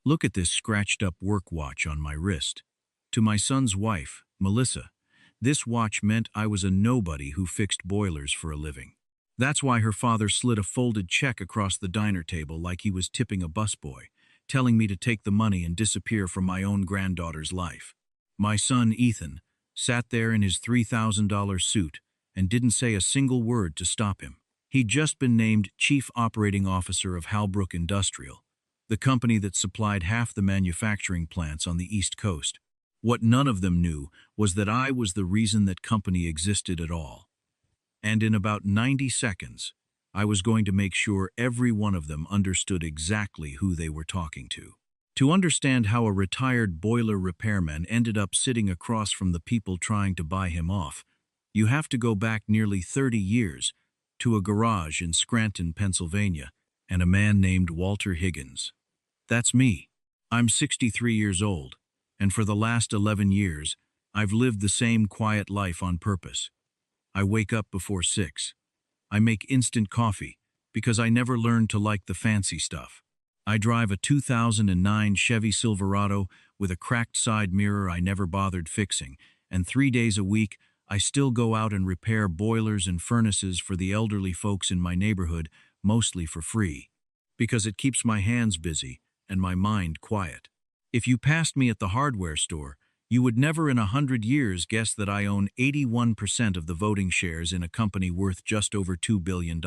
Look at this scratched up work watch on my wrist. To my son's wife, Melissa, this watch meant I was a nobody who fixed boilers for a living. That's why her father slid a folded check across the diner table like he was tipping a busboy, telling me to take the money and disappear from my own granddaughter's life. My son, Ethan, sat there in his $3,000 suit and didn't say a single word to stop him. He'd just been named Chief Operating Officer of Halbrook Industrial, the company that supplied half the manufacturing plants on the East Coast. What none of them knew was that I was the reason that company existed at all. And in about 90 seconds, I was going to make sure every one of them understood exactly who they were talking to. To understand how a retired boiler repairman ended up sitting across from the people trying to buy him off, you have to go back nearly 30 years to a garage in Scranton, Pennsylvania, and a man named Walter Higgins. That's me. I'm 63 years old, and for the last 11 years, I've lived the same quiet life on purpose. I wake up before 6. I make instant coffee because I never learned to like the fancy stuff. I drive a 2009 Chevy Silverado with a cracked side mirror I never bothered fixing, and 3 days a week, I still go out and repair boilers and furnaces for the elderly folks in my neighborhood, mostly for free, because it keeps my hands busy and my mind quiet. If you passed me at the hardware store, you would never in 100 years guess that I own 81% of the voting shares in a company worth just over $2 billion.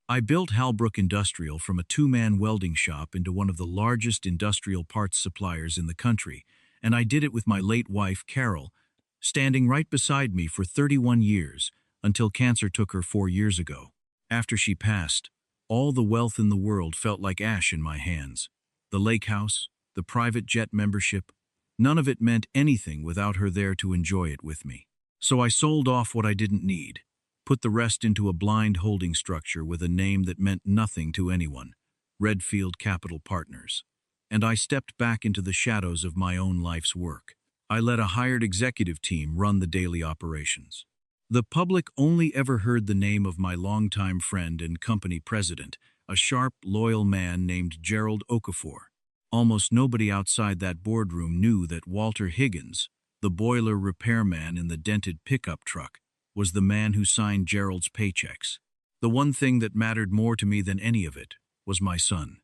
I built Halbrook Industrial from a two-man welding shop into one of the largest industrial parts suppliers in the country, and I did it with my late wife, Carol, standing right beside me for 31 years until cancer took her 4 years ago. After she passed, all the wealth in the world felt like ash in my hands. The lake house, the private jet membership, none of it meant anything without her there to enjoy it with me. So I sold off what I didn't need, put the rest into a blind holding structure with a name that meant nothing to anyone, Redfield Capital Partners. And I stepped back into the shadows of my own life's work. I let a hired executive team run the daily operations. The public only ever heard the name of my longtime friend and company president, a sharp, loyal man named Gerald Okafor. Almost nobody outside that boardroom knew that Walter Higgins, the boiler repairman in the dented pickup truck, was the man who signed Gerald's paychecks. The one thing that mattered more to me than any of it was my son,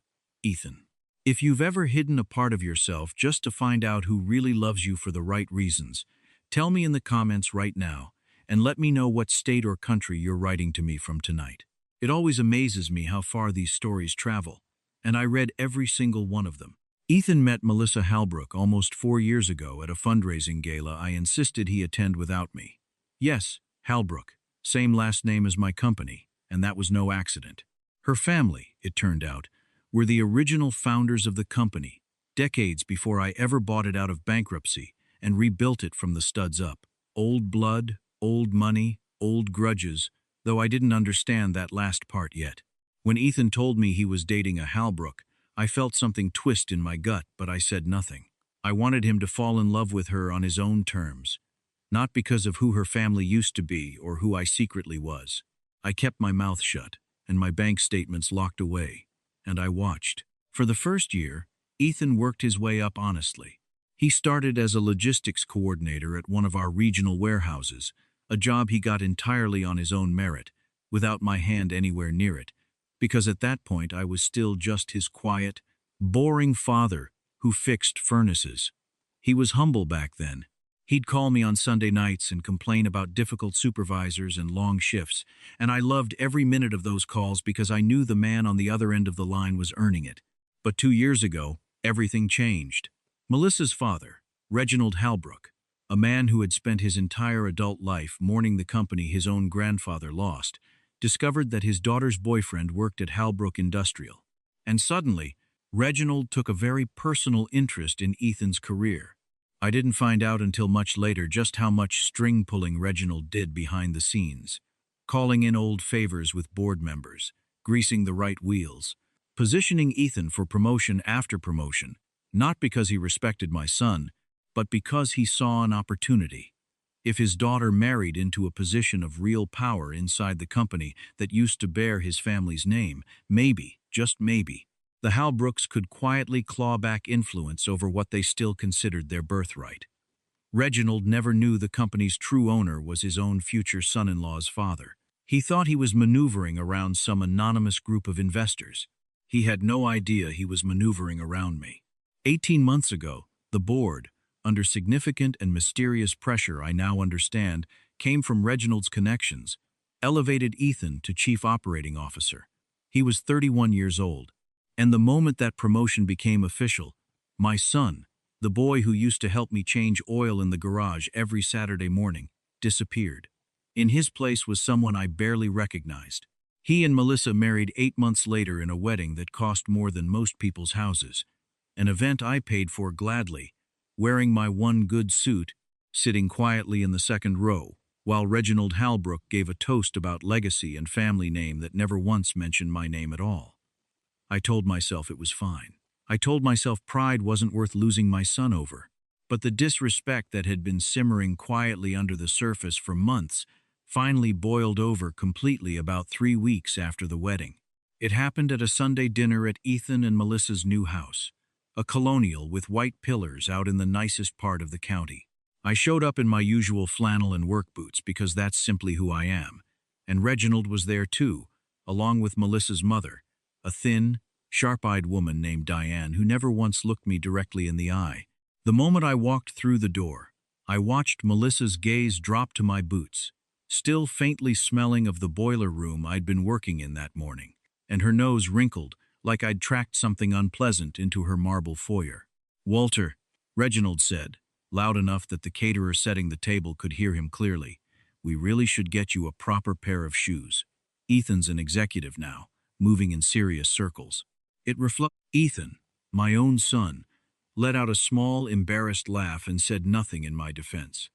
Ethan. If you've ever hidden a part of yourself just to find out who really loves you for the right reasons, tell me in the comments right now, and let me know what state or country you're writing to me from tonight. It always amazes me how far these stories travel, and I read every single one of them. Ethan met Melissa Halbrook almost 4 years ago at a fundraising gala I insisted he attend without me. Yes, Halbrook, same last name as my company, and that was no accident. Her family, it turned out, were the original founders of the company, decades before I ever bought it out of bankruptcy and rebuilt it from the studs up. Old blood, old money, old grudges, though I didn't understand that last part yet. When Ethan told me he was dating a Halbrook, I felt something twist in my gut, but I said nothing. I wanted him to fall in love with her on his own terms, not because of who her family used to be or who I secretly was. I kept my mouth shut and my bank statements locked away, and I watched. For the first year, Ethan worked his way up honestly. He started as a logistics coordinator at one of our regional warehouses, a job he got entirely on his own merit, without my hand anywhere near it, because at that point I was still just his quiet, boring father who fixed furnaces. He was humble back then. He'd call me on Sunday nights and complain about difficult supervisors and long shifts, and I loved every minute of those calls because I knew the man on the other end of the line was earning it. But 2 years ago, everything changed. Melissa's father, Reginald Halbrook, a man who had spent his entire adult life mourning the company his own grandfather lost, discovered that his daughter's boyfriend worked at Halbrook Industrial. And suddenly, Reginald took a very personal interest in Ethan's career. I didn't find out until much later just how much string-pulling Reginald did behind the scenes, calling in old favors with board members, greasing the right wheels, positioning Ethan for promotion after promotion, not because he respected my son, but because he saw an opportunity. If his daughter married into a position of real power inside the company that used to bear his family's name, maybe, just maybe, The Halbrooks could quietly claw back influence over what they still considered their birthright. Reginald never knew the company's true owner was his own future son-in-law's father. He thought he was maneuvering around some anonymous group of investors. He had no idea he was maneuvering around me. 18 months ago, the board, under significant and mysterious pressure I now understand, came from Reginald's connections, elevated Ethan to Chief Operating Officer. He was 31 years old. And the moment that promotion became official, my son, the boy who used to help me change oil in the garage every Saturday morning, disappeared. In his place was someone I barely recognized. He and Melissa married 8 months later in a wedding that cost more than most people's houses, an event I paid for gladly, wearing my one good suit, sitting quietly in the second row, while Reginald Halbrook gave a toast about legacy and family name that never once mentioned my name at all. I told myself it was fine. I told myself pride wasn't worth losing my son over. But the disrespect that had been simmering quietly under the surface for months finally boiled over completely about 3 weeks after the wedding. It happened at a Sunday dinner at Ethan and Melissa's new house, a colonial with white pillars out in the nicest part of the county. I showed up in my usual flannel and work boots because that's simply who I am, and Reginald was there too, along with Melissa's mother, a thin, sharp-eyed woman named Diane who never once looked me directly in the eye. The moment I walked through the door, I watched Melissa's gaze drop to my boots, still faintly smelling of the boiler room I'd been working in that morning, and her nose wrinkled like I'd tracked something unpleasant into her marble foyer. "Walter," Reginald said, loud enough that the caterer setting the table could hear him clearly, "we really should get you a proper pair of shoes. Ethan's an executive now, moving in serious circles." Ethan, my own son, let out a small, embarrassed laugh and said nothing in my defense.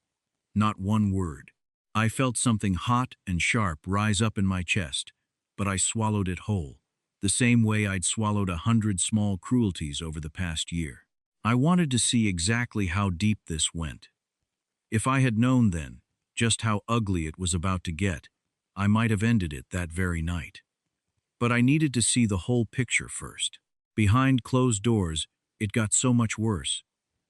Not one word. I felt something hot and sharp rise up in my chest, but I swallowed it whole, the same way I'd swallowed 100 small cruelties over the past year. I wanted to see exactly how deep this went. If I had known then just how ugly it was about to get, I might have ended it that very night. But I needed to see the whole picture first. Behind closed doors, it got so much worse.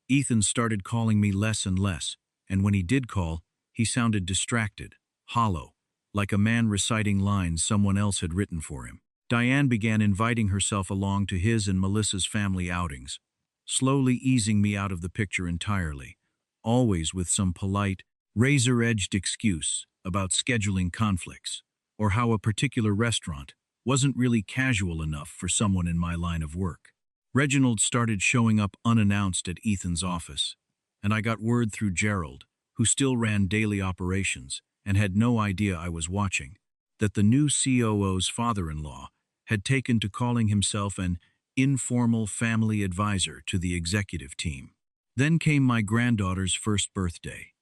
Ethan started calling me less and less, and when he did call, he sounded distracted, hollow, like a man reciting lines someone else had written for him. Diane began inviting herself along to his and Melissa's family outings, slowly easing me out of the picture entirely, always with some polite, razor-edged excuse about scheduling conflicts, or how a particular restaurant wasn't really casual enough for someone in my line of work. Reginald started showing up unannounced at Ethan's office, and I got word through Gerald, who still ran daily operations and had no idea I was watching, that the new COO's father-in-law had taken to calling himself an informal family advisor to the executive team. Then came my granddaughter's first birthday.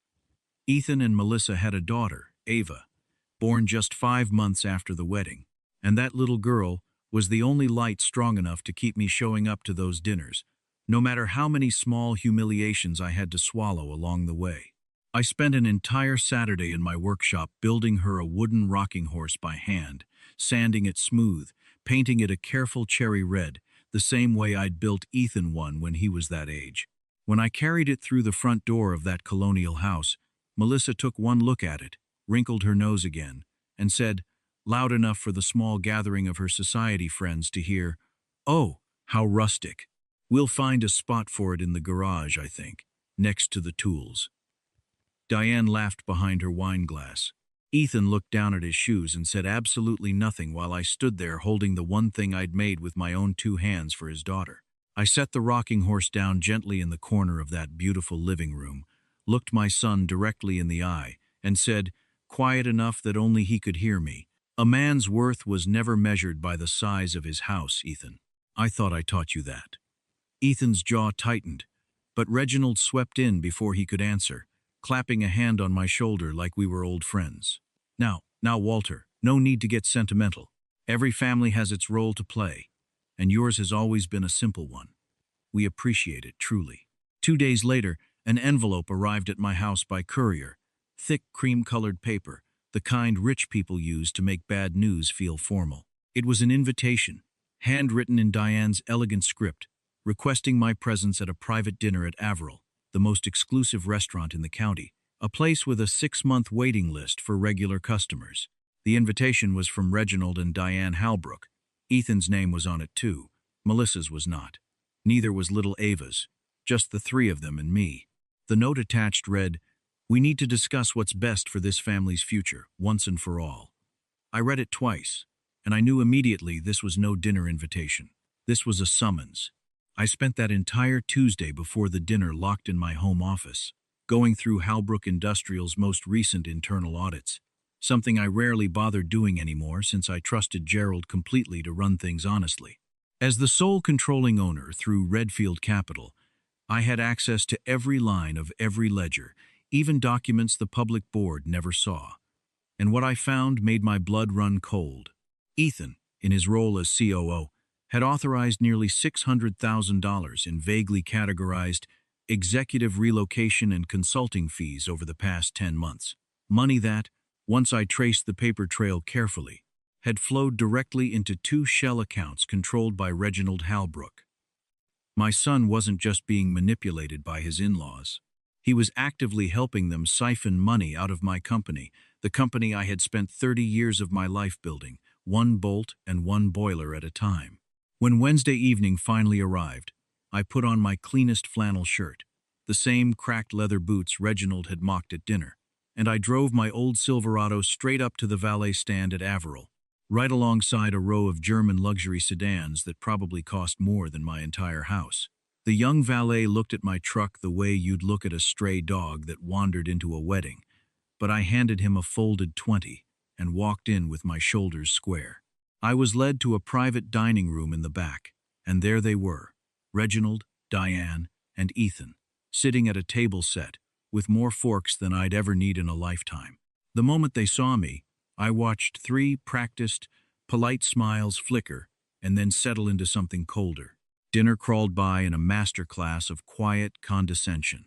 Ethan and Melissa had a daughter, Ava, born just 5 months after the wedding, and that little girl was the only light strong enough to keep me showing up to those dinners, no matter how many small humiliations I had to swallow along the way. I spent an entire Saturday in my workshop building her a wooden rocking horse by hand, sanding it smooth, painting it a careful cherry red, the same way I'd built Ethan one when he was that age. When I carried it through the front door of that colonial house, Melissa took one look at it, wrinkled her nose again, and said, loud enough for the small gathering of her society friends to hear, "Oh, how rustic. We'll find a spot for it in the garage, I think, next to the tools." Diane laughed behind her wine glass. Ethan looked down at his shoes and said absolutely nothing while I stood there holding the one thing I'd made with my own 2 hands for his daughter. I set the rocking horse down gently in the corner of that beautiful living room, looked my son directly in the eye, and said, quiet enough that only he could hear me, "A man's worth was never measured by the size of his house, Ethan. I thought I taught you that." Ethan's jaw tightened, but Reginald swept in before he could answer, clapping a hand on my shoulder like we were old friends. Now, Walter, no need to get sentimental. Every family has its role to play, and yours has always been a simple one. We appreciate it, truly. 2 days later, an envelope arrived at my house by courier, thick cream-colored paper, the kind rich people use to make bad news feel formal. It was an invitation, handwritten in Diane's elegant script, requesting my presence at a private dinner at Averill, the most exclusive restaurant in the county, a place with a 6-month waiting list for regular customers. The invitation was from Reginald and Diane Halbrook. Ethan's name was on it too. Melissa's was not. Neither was little Ava's. Just the three of them and me. The note attached read, "We need to discuss what's best for this family's future, once and for all." I read it twice, and I knew immediately this was no dinner invitation. This was a summons. I spent that entire Tuesday before the dinner locked in my home office, going through Halbrook Industrial's most recent internal audits, something I rarely bothered doing anymore since I trusted Gerald completely to run things honestly. As the sole controlling owner through Redfield Capital, I had access to every line of every ledger, even documents the public board never saw. And what I found made my blood run cold. Ethan, in his role as COO, had authorized nearly $600,000 in vaguely categorized executive relocation and consulting fees over the past 10 months. Money that, once I traced the paper trail carefully, had flowed directly into 2 shell accounts controlled by Reginald Halbrook. My son wasn't just being manipulated by his in-laws. He was actively helping them siphon money out of my company, the company I had spent 30 years of my life building, one bolt and one boiler at a time. When Wednesday evening finally arrived, I put on my cleanest flannel shirt, the same cracked leather boots Reginald had mocked at dinner, and I drove my old Silverado straight up to the valet stand at Averill, right alongside a row of German luxury sedans that probably cost more than my entire house. The young valet looked at my truck the way you'd look at a stray dog that wandered into a wedding, but I handed him a folded 20 and walked in with my shoulders square. I was led to a private dining room in the back, and there they were, Reginald, Diane, and Ethan, sitting at a table set, with more forks than I'd ever need in a lifetime. The moment they saw me, I watched 3 practiced, polite smiles flicker and then settle into something colder. Dinner crawled by in a masterclass of quiet condescension.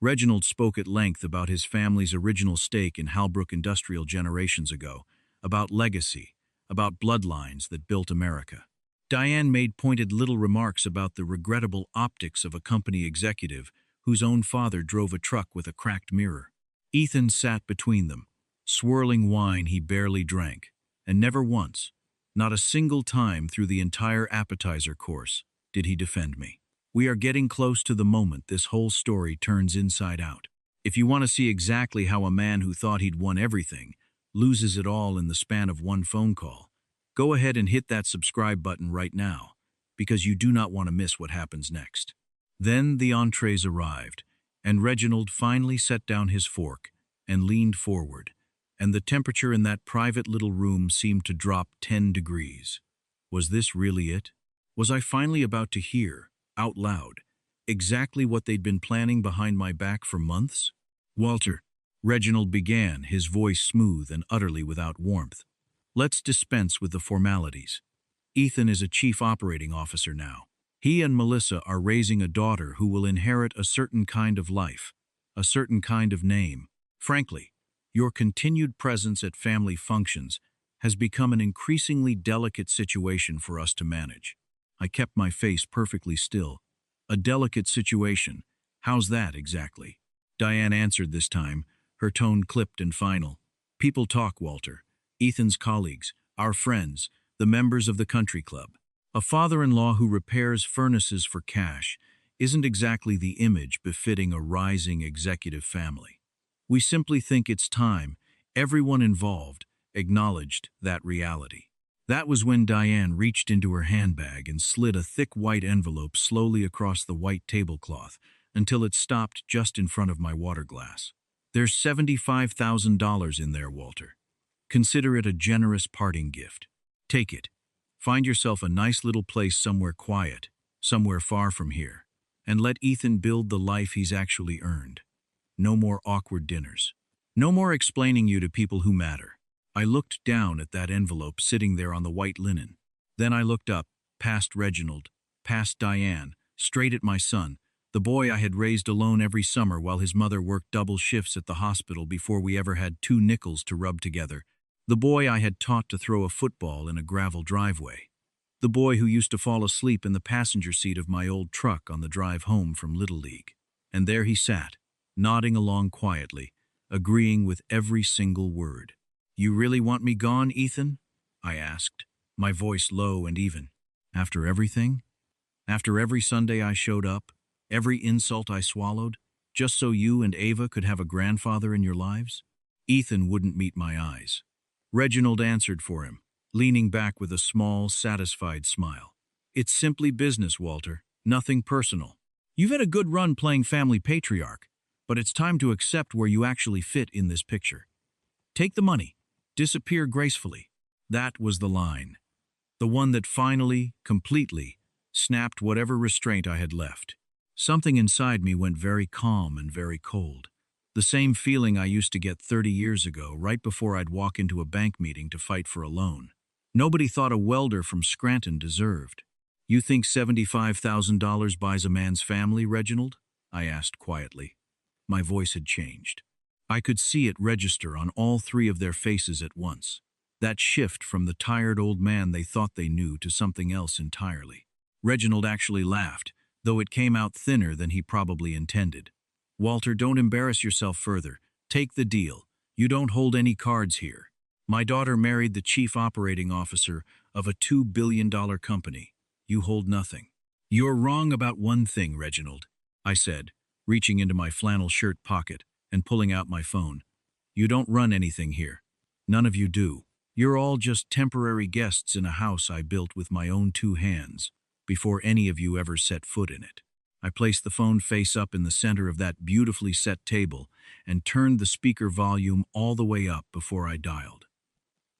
Reginald spoke at length about his family's original stake in Halbrook Industrial generations ago, about legacy, about bloodlines that built America. Diane made pointed little remarks about the regrettable optics of a company executive whose own father drove a truck with a cracked mirror. Ethan sat between them, swirling wine he barely drank, and never once, not a single time through the entire appetizer course, did he defend me. We are getting close to the moment this whole story turns inside out. If you want to see exactly how a man who thought he'd won everything loses it all in the span of one phone call, go ahead and hit that subscribe button right now, because you do not want to miss what happens next. Then the entrees arrived, and Reginald finally set down his fork and leaned forward, and the temperature in that private little room seemed to drop 10 degrees. Was this really it? Was I finally about to hear, out loud, exactly what they'd been planning behind my back for months? "Walter," Reginald began, his voice smooth and utterly without warmth, "let's dispense with the formalities. Ethan is a chief operating officer now. He and Melissa are raising a daughter who will inherit a certain kind of life, a certain kind of name. Frankly, your continued presence at family functions has become an increasingly delicate situation for us to manage." I kept my face perfectly still. "A delicate situation? How's that exactly?" Diane answered this time, her tone clipped and final. "People talk, Walter. Ethan's colleagues, our friends, the members of the country club. A father-in-law who repairs furnaces for cash isn't exactly the image befitting a rising executive family. We simply think it's time everyone involved acknowledged that reality." That was when Diane reached into her handbag and slid a thick white envelope slowly across the white tablecloth until it stopped just in front of my water glass. "There's $75,000 in there, Walter. Consider it a generous parting gift. Take it. Find yourself a nice little place somewhere quiet, somewhere far from here, and let Ethan build the life he's actually earned. No more awkward dinners. No more explaining you to people who matter." I looked down at that envelope sitting there on the white linen. Then I looked up, past Reginald, past Diane, straight at my son, the boy I had raised alone every summer while his mother worked double shifts at the hospital before we ever had 2 nickels to rub together, the boy I had taught to throw a football in a gravel driveway. The boy who used to fall asleep in the passenger seat of my old truck on the drive home from Little League. And there he sat, nodding along quietly, agreeing with every single word. "You really want me gone, Ethan?" I asked, my voice low and even. "After everything? After every Sunday I showed up, every insult I swallowed, just so you and Ava could have a grandfather in your lives?" Ethan wouldn't meet my eyes. Reginald answered for him, leaning back with a small, satisfied smile. "It's simply business, Walter, nothing personal. You've had a good run playing family patriarch, but it's time to accept where you actually fit in this picture. Take the money, disappear gracefully." That was the line. The one that finally, completely, snapped whatever restraint I had left. Something inside me went very calm and very cold. The same feeling I used to get 30 years ago, right before I'd walk into a bank meeting to fight for a loan. Nobody thought a welder from Scranton deserved. "You think $75,000 buys a man's family, Reginald?" I asked quietly. My voice had changed. I could see it register on all three of their faces at once. That shift from the tired old man they thought they knew to something else entirely. Reginald actually laughed, though it came out thinner than he probably intended. "Walter, don't embarrass yourself further. Take the deal. You don't hold any cards here. My daughter married the chief operating officer of a $2 billion company. You hold nothing." "You're wrong about one thing, Reginald," I said, reaching into my flannel shirt pocket and pulling out my phone. "You don't run anything here. None of you do. You're all just temporary guests in a house I built with my own two hands, before any of you ever set foot in it." I placed the phone face up in the center of that beautifully set table and turned the speaker volume all the way up before I dialed.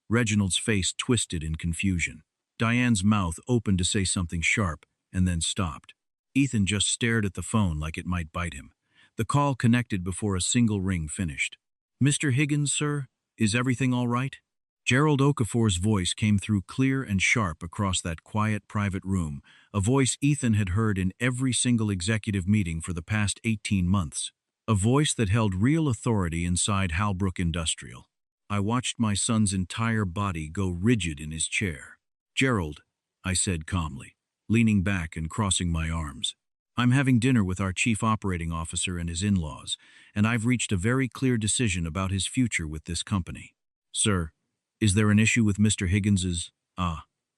Reginald's face twisted in confusion. Diane's mouth opened to say something sharp and then stopped. Ethan just stared at the phone like it might bite him. The call connected before a single ring finished. "Mr. Higgins, sir? Is everything all right?" Gerald Okafor's voice came through clear and sharp across that quiet private room, a voice Ethan had heard in every single executive meeting for the past 18 months. A voice that held real authority inside Halbrook Industrial. I watched my son's entire body go rigid in his chair. "Gerald," I said calmly, leaning back and crossing my arms. "I'm having dinner with our chief operating officer and his in-laws, and I've reached a very clear decision about his future with this company." "Sir, is there an issue with Mr. Higgins's,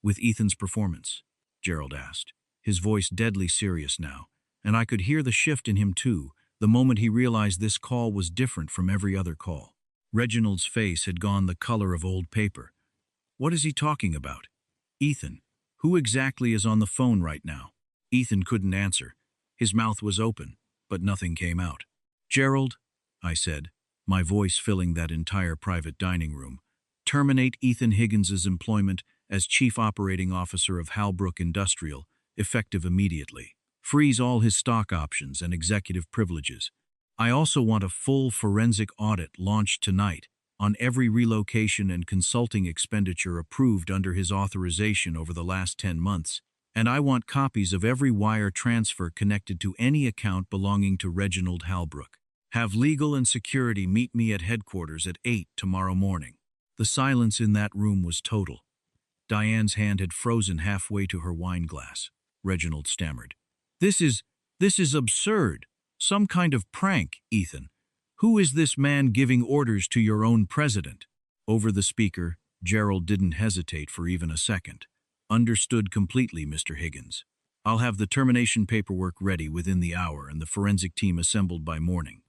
with Ethan's performance?" Gerald asked, his voice deadly serious now, and I could hear the shift in him too, the moment he realized this call was different from every other call. Reginald's face had gone the color of old paper. "What is he talking about? Ethan, who exactly is on the phone right now?" Ethan couldn't answer. His mouth was open, but nothing came out. "Gerald," I said, my voice filling that entire private dining room, "terminate Ethan Higgins's employment as Chief Operating Officer of Halbrook Industrial, effective immediately. Freeze all his stock options and executive privileges. I also want a full forensic audit launched tonight on every relocation and consulting expenditure approved under his authorization over the last 10 months, and I want copies of every wire transfer connected to any account belonging to Reginald Halbrook. Have legal and security meet me at headquarters at 8 tomorrow morning." The silence in that room was total. Diane's hand had frozen halfway to her wine glass. Reginald stammered. This is absurd. Some kind of prank, Ethan. Who is this man giving orders to your own president?" Over the speaker, Gerald didn't hesitate for even a second. "Understood completely, Mr. Higgins. I'll have the termination paperwork ready within the hour and the forensic team assembled by morning.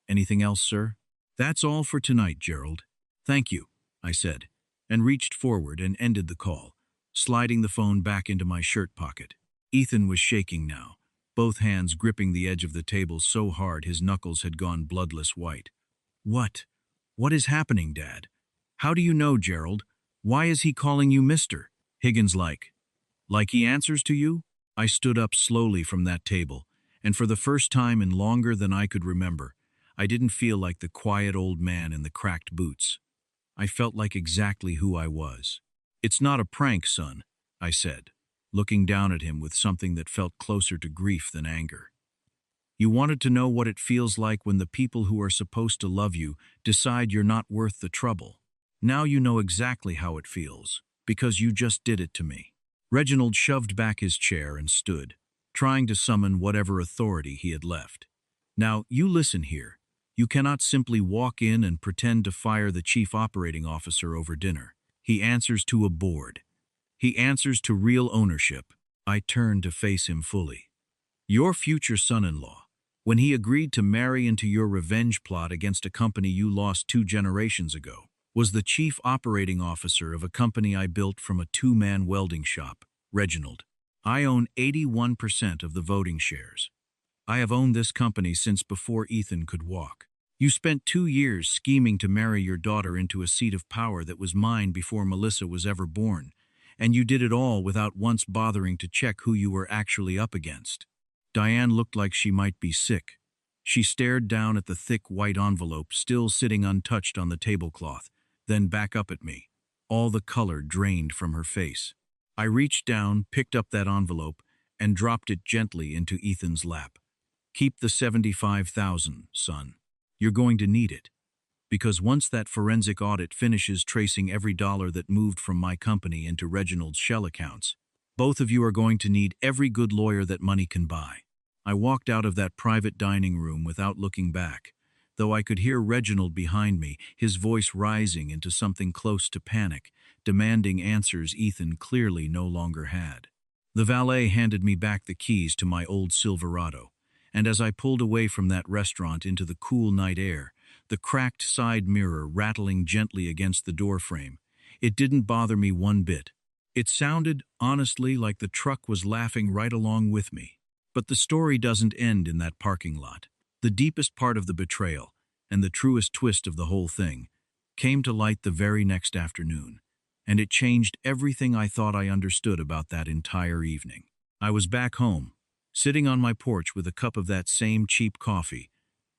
Anything else, sir?" "That's all for tonight, Gerald. Thank you," I said, and reached forward and ended the call, sliding the phone back into my shirt pocket. Ethan was shaking now, both hands gripping the edge of the table so hard his knuckles had gone bloodless white. What is happening, Dad? How do you know, Gerald? Why is he calling you Mr. Higgins like he answers to you?" I stood up slowly from that table, and for the first time in longer than I could remember, I didn't feel like the quiet old man in the cracked boots. I felt like exactly who I was. "It's not a prank, son," I said, looking down at him with something that felt closer to grief than anger. "You wanted to know what it feels like when the people who are supposed to love you decide you're not worth the trouble. Now you know exactly how it feels, because you just did it to me." Reginald shoved back his chair and stood, trying to summon whatever authority he had left. Now, you listen here. You cannot simply walk in and pretend to fire the chief operating officer over dinner. He answers to a board. He answers to real ownership. I turned to face him fully. Your future son-in-law, when he agreed to marry into your revenge plot against a company you lost 2 generations ago, was the chief operating officer of a company I built from a 2-man welding shop, Reginald. I own 81% of the voting shares. I have owned this company since before Ethan could walk. You spent 2 years scheming to marry your daughter into a seat of power that was mine before Melissa was ever born, and you did it all without once bothering to check who you were actually up against. Diane looked like she might be sick. She stared down at the thick white envelope still sitting untouched on the tablecloth, then back up at me. All the color drained from her face. I reached down, picked up that envelope, and dropped it gently into Ethan's lap. Keep the $75,000, son. You're going to need it. Because once that forensic audit finishes tracing every dollar that moved from my company into Reginald's shell accounts, both of you are going to need every good lawyer that money can buy. I walked out of that private dining room without looking back, though I could hear Reginald behind me, his voice rising into something close to panic, demanding answers Ethan clearly no longer had. The valet handed me back the keys to my old Silverado, and as I pulled away from that restaurant into the cool night air, the cracked side mirror rattling gently against the doorframe, it didn't bother me one bit. It sounded, honestly, like the truck was laughing right along with me. But the story doesn't end in that parking lot. The deepest part of the betrayal, and the truest twist of the whole thing, came to light the very next afternoon, and it changed everything I thought I understood about that entire evening. I was back home, sitting on my porch with a cup of that same cheap coffee,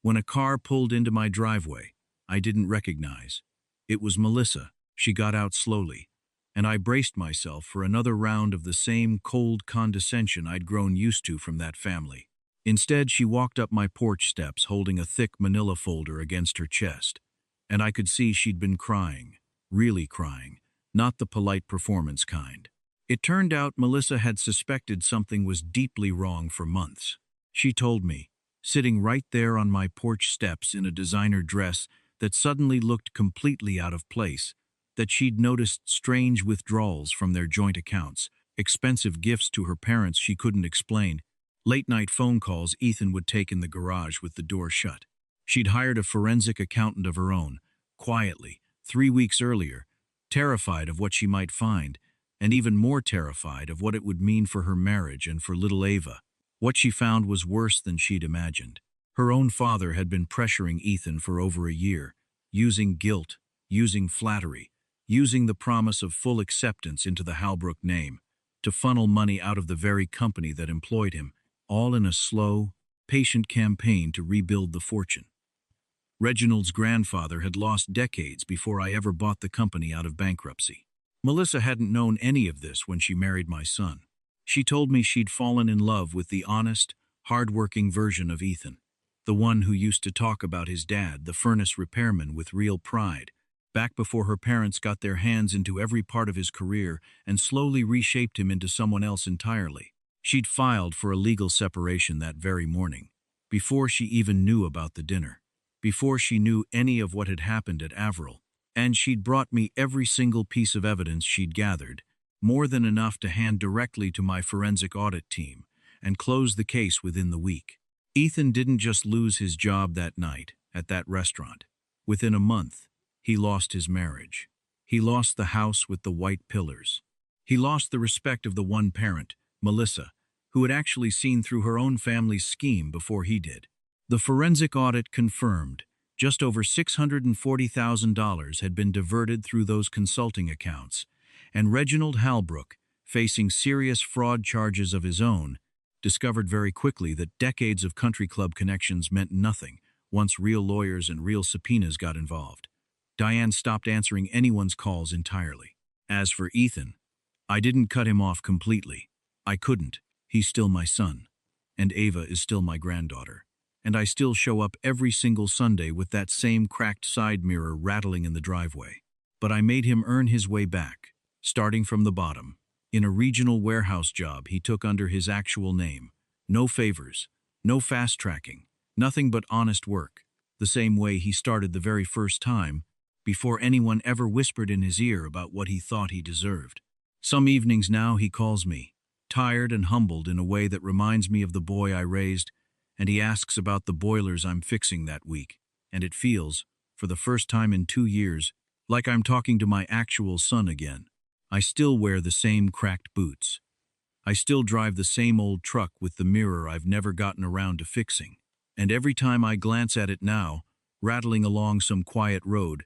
when a car pulled into my driveway I didn't recognize. It was Melissa. She got out slowly, and I braced myself for another round of the same cold condescension I'd grown used to from that family. Instead, she walked up my porch steps holding a thick manila folder against her chest, and I could see she'd been crying, really crying, not the polite performance kind. It turned out Melissa had suspected something was deeply wrong for months. She told me, sitting right there on my porch steps in a designer dress that suddenly looked completely out of place, that she'd noticed strange withdrawals from their joint accounts, expensive gifts to her parents she couldn't explain, late-night phone calls Ethan would take in the garage with the door shut. She'd hired a forensic accountant of her own, quietly, 3 weeks earlier, terrified of what she might find, and even more terrified of what it would mean for her marriage and for little Ava. What she found was worse than she'd imagined. Her own father had been pressuring Ethan for over a year, using guilt, using flattery, using the promise of full acceptance into the Halbrook name, to funnel money out of the very company that employed him, all in a slow, patient campaign to rebuild the fortune. Reginald's grandfather had lost decades before I ever bought the company out of bankruptcy. Melissa hadn't known any of this when she married my son. She told me she'd fallen in love with the honest, hard-working version of Ethan, the one who used to talk about his dad, the furnace repairman, with real pride, back before her parents got their hands into every part of his career and slowly reshaped him into someone else entirely. She'd filed for a legal separation that very morning, before she even knew about the dinner, before she knew any of what had happened at Averill, and she'd brought me every single piece of evidence she'd gathered, more than enough to hand directly to my forensic audit team, and close the case within the week. Ethan didn't just lose his job that night, at that restaurant. Within a month, he lost his marriage. He lost the house with the white pillars. He lost the respect of the one parent, Melissa, who had actually seen through her own family's scheme before he did. The forensic audit confirmed just over $640,000 had been diverted through those consulting accounts, and Reginald Halbrook, facing serious fraud charges of his own, discovered very quickly that decades of country club connections meant nothing once real lawyers and real subpoenas got involved. Diane stopped answering anyone's calls entirely. As for Ethan, I didn't cut him off completely. I couldn't. He's still my son, and Ava is still my granddaughter, and I still show up every single Sunday with that same cracked side mirror rattling in the driveway. But I made him earn his way back, starting from the bottom, in a regional warehouse job he took under his actual name. No favors, no fast-tracking, nothing but honest work. The same way he started the very first time, before anyone ever whispered in his ear about what he thought he deserved. Some evenings now he calls me, tired and humbled in a way that reminds me of the boy I raised, and he asks about the boilers I'm fixing that week, and it feels, for the first time in 2 years, like I'm talking to my actual son again. I still wear the same cracked boots. I still drive the same old truck with the mirror I've never gotten around to fixing. And every time I glance at it now, rattling along some quiet road,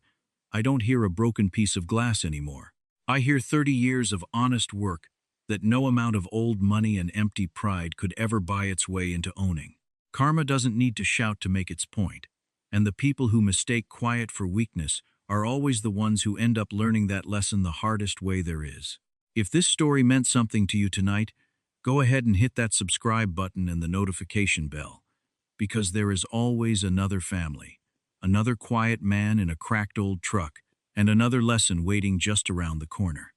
I don't hear a broken piece of glass anymore. I hear 30 years of honest work that no amount of old money and empty pride could ever buy its way into owning. Karma doesn't need to shout to make its point, and the people who mistake quiet for weakness are always the ones who end up learning that lesson the hardest way there is. If this story meant something to you tonight, go ahead and hit that subscribe button and the notification bell, because there is always another family, another quiet man in a cracked old truck, and another lesson waiting just around the corner.